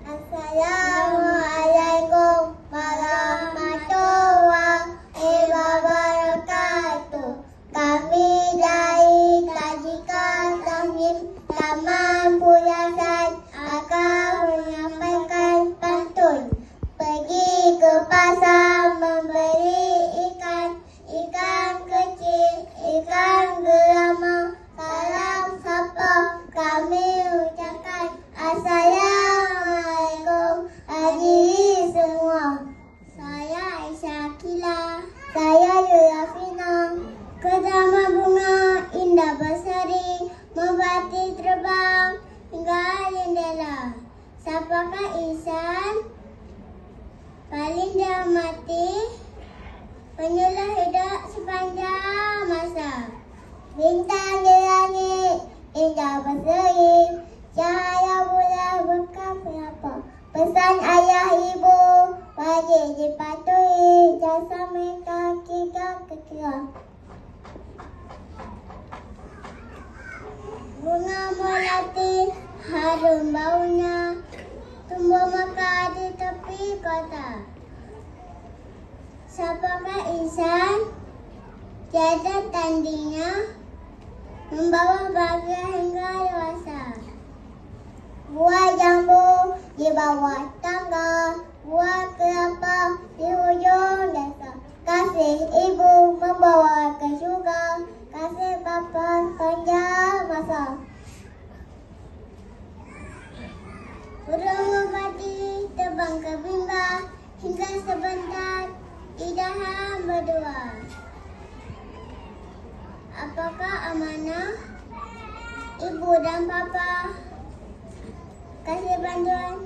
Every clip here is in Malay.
Assalamualaikum warahmatullahi wabarakatuh. Kami dari Tajikan Tahmid Taman Puyasan akan menyampaikan pantun. Pergi ke pasar membeli ikan, ikan kecil, ikan gerama. Salam sapa kami ucapkan. Assalamualaikum hadirin semua. Saya Aisyah Akila. Saya Yurafina. Kedama bunga indah berseri, membati terbang hingga jendela. Siapakah insan paling dirahmati, penyuluh hidup sepanjang masa? Bintang di langit indah berseri, cahaya bulan berkapa-kapa. Pesan ayah ibu wajib dipatuhi, jasa mereka kira-kira. Bunga melati harum baunya, tumbuh mekar di tepi kota. Siapakah insan tiada tandingnya, membawa bahagia hingga dewasa. Buah jambu di bawah tangga, buah kelapa di hujung desa. Kasih ibu membawa ke syurga, kasih bapa panjang masa. Burung merpati terbang ke bimbang, hingga sebentar idahan berdua. Apakah amanah ibu dan bapa? Kasih bantuan.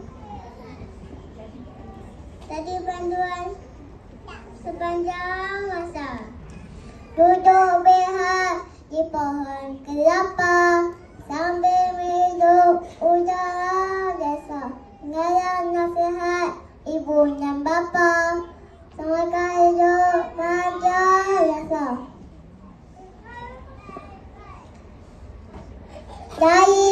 Tadi bantuan sepanjang masa. Duduk behat di pohon kelapa, sambil minum udara desa. Mengalah nasihat ibu dan bapa, semoga hidup bahagia desa. Dari